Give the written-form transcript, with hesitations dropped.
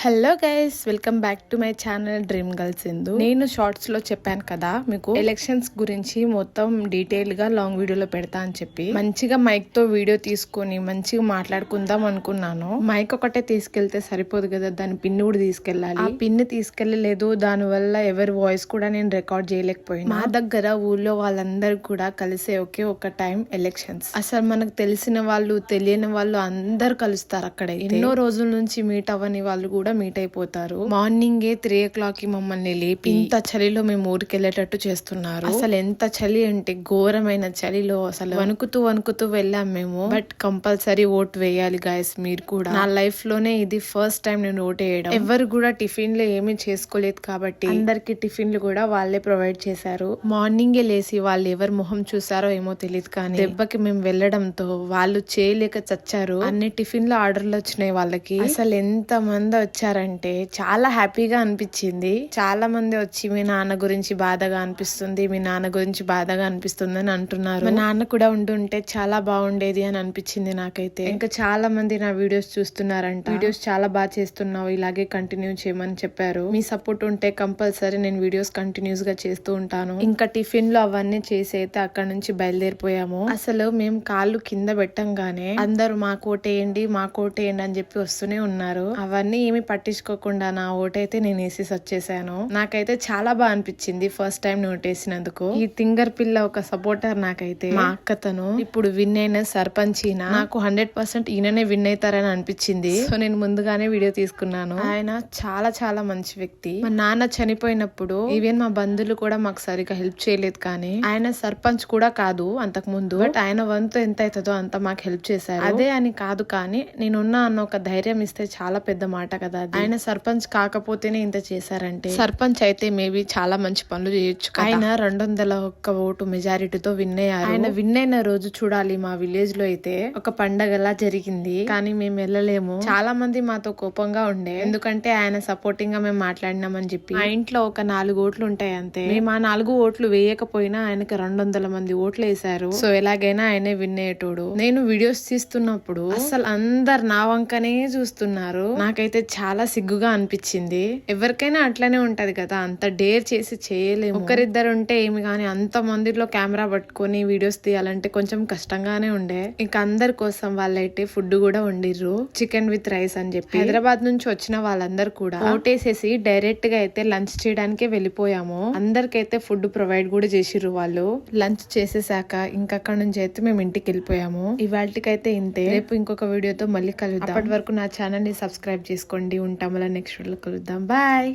Hello guys, welcome back to my channel dream girl Sindhu. నేను shorts లో చెప్పాను కదా మీకు ఎలక్షన్స్ గురించి మొత్తం డీటెయిల్ గా లాంగ్ వీడియోలో పెడతా అని చెప్పి, మంచిగా మైక్ తో వీడియో తీసుకొని మంచిగా మాట్లాడుకుందాం అనుకున్నాను. మైక్ ఒకటే తీసుకెళ్తే సరిపోదు కదా, దాని పిన్ కూడా తీసుకెళ్ళాలి. ఆ పిన్ తీసుకెళ్లలేదు, దాని వల్ల ఎవరి వాయిస్ కూడా నేను రికార్డ్ చేయలేకపోయినా. మా దగ్గర ఊళ్ళో వాళ్ళందరూ కూడా కలిసే ఒకే ఒక టైం ఎలక్షన్స్. అసలు మనకు తెలిసిన వాళ్ళు తెలియని వాళ్ళు అందరు కలుస్తారు అక్కడ. ఎన్నో రోజుల నుంచి మీట్ అవ్వని వాళ్ళు కూడా మీట్ అయిపోతారు. మార్నింగే 3 o'clock కి మమ్మల్ని లేపి ఇంత చలిలో మేము ఊరికి వెళ్ళేటట్టు చేస్తున్నారు. అసలు ఎంత చలి అంటే ఘోరమైన చలిలో అసలు వణుకుతూ వెళ్ళాం మేము. బట్ కంపల్సరీ ఓట్ వేయాలి గాయస్. మీరు కూడా, నా లైఫ్ లోనే ఇది ఫస్ట్ టైం నేను ఓట్ వేయడం. ఎవరు కూడా టిఫిన్లు ఏమీ చేసుకోలేదు కాబట్టి అందరికి టిఫిన్లు కూడా వాళ్ళే ప్రొవైడ్ చేశారు. మార్నింగే లేసి వాళ్ళు ఎవరు మొహం చూసారో ఏమో తెలియదు కానీ దెబ్బకి మేము వెళ్ళడంతో వాళ్ళు చేయలేక చచ్చారు. అన్ని టిఫిన్ల ఆర్డర్లు వచ్చినాయి వాళ్ళకి. అసలు ఎంత మంది వచ్చారంటే చాలా హ్యాపీగా అనిపించింది. చాలా మంది వచ్చి మీ నాన్న గురించి బాధగా అనిపిస్తుంది, మీ నాన్న గురించి బాధగా అనిపిస్తుంది అని అంటున్నారు. మా నాన్న కూడా ఉంటుంటే చాలా బాగుండేది అని అనిపించింది నాకైతే. ఇంకా చాలా మంది నా వీడియోస్ చూస్తున్నారంట. వీడియోస్ చాలా బాగా చేస్తున్నావు, ఇలాగే కంటిన్యూ చేయమని చెప్పారు. మీ సపోర్ట్ ఉంటే కంపల్సరీ నేను వీడియోస్ కంటిన్యూస్ గా చేస్తూ ఉంటాను. ఇంకా టిఫిన్ లో అవన్నీ చేసి అయితే అక్కడ నుంచి బయలుదేరిపోయాము. అసలు మేము కాళ్ళు కింద పెట్టంగానే అందరూ మా కోటేయండి అని చెప్పి వస్తూనే ఉన్నారు. అవన్నీ ఏమి పట్టించుకోకుండా నా ఓటైతే నేను వేసేసి వచ్చేసాను. నాకైతే చాలా బాగా అనిపించింది ఫస్ట్ టైం ఓటేసినందుకు. ఈ తింగర్ పిల్ల ఒక సపోర్టర్ నాకైతే. మా అక్కతను ఇప్పుడు విన్ అయిన సర్పంచ్ ఈయన. నాకు 100% ఈయననే విన్ అవుతారని అనిపించింది. సో నేను ముందుగానే వీడియో తీసుకున్నాను. ఆయన చాలా చాలా మంచి వ్యక్తి. మా నాన్న చనిపోయినప్పుడు ఈవెన్ మా బంధువులు కూడా మాకు సరిగా హెల్ప్ చేయలేదు. కానీ ఆయన సర్పంచ్ కూడా కాదు అంతకు ముందు. బట్ ఆయన వంతు ఎంత అవుతుందో అంత మాకు హెల్ప్ చేశారు. అదే అని కాదు కానీ నేనున్నా అన్న ఒక ధైర్యం ఇస్తే చాలా పెద్ద మాట కదా. ఆయన సర్పంచ్ కాకపోతేనే ఇంత చేశారంటే, సర్పంచ్ అయితే మేబీ చాలా మంచి పనులు చేయొచ్చు. ఆయన 201 ఓటు మెజారిటీతో విన్ అయ్యారు. ఆయన విన్ అయిన రోజు చూడాలి మా విలేజ్ లో అయితే ఒక పండగలా జరిగింది. కానీ మేము వెళ్ళలేము. చాలా మంది మాతో కోపంగా ఉండే, ఎందుకంటే ఆయన సపోర్టింగ్ గా మేము మాట్లాడినామని చెప్పి. ఆ ఇంట్లో ఒక 4 ఓట్లు ఉంటాయి అంతే. మేము ఆ 4 ఓట్లు వేయకపోయినా ఆయనకి 200 మంది ఓట్లు వేశారు. సో ఎలాగైనా ఆయనే విన్ అయ్యేటోడు. నేను వీడియోస్ తీస్తున్నప్పుడు అసలు అందరు నా వంకనే చూస్తున్నారు. నాకైతే చాలా సిగ్గుగా అనిపించింది. ఎవరికైనా అట్లనే ఉంటది కదా, అంత డేర్ చేసి చేయలేము. ఒకరిద్దరు ఉంటే ఏమి, కానీ అంత మందిలో కెమెరా పట్టుకొని వీడియోస్ తీయాలంటే కొంచెం కష్టంగానే ఉండే. ఇంకా అందరి కోసం వాళ్ళైతే ఫుడ్ కూడా వండిర్రు, చికెన్ విత్ రైస్ అని చెప్పి. హైదరాబాద్ నుంచి వచ్చిన వాళ్ళందరూ కూడా ఓటేసేసి డైరెక్ట్ గా అయితే లంచ్ చేయడానికే వెళ్ళిపోయాము. అందరికైతే ఫుడ్ ప్రొవైడ్ కూడా చేసిర్రు వాళ్ళు. లంచ్ చేసేసాక ఇంకా అక్కడ నుంచి అయితే మేము ఇంటికి వెళ్ళిపోయాము. ఇవాళకైతే ఇంతే. రేపు ఇంకొక వీడియోతో మళ్ళీ కలుద్దాం. అప్పటి వరకు నా ఛానల్ ని సబ్స్క్రైబ్ చేసుకోండి. ఉంటాం, నెక్స్ట్ వీడియోలో కలుద్దాం. బాయ్.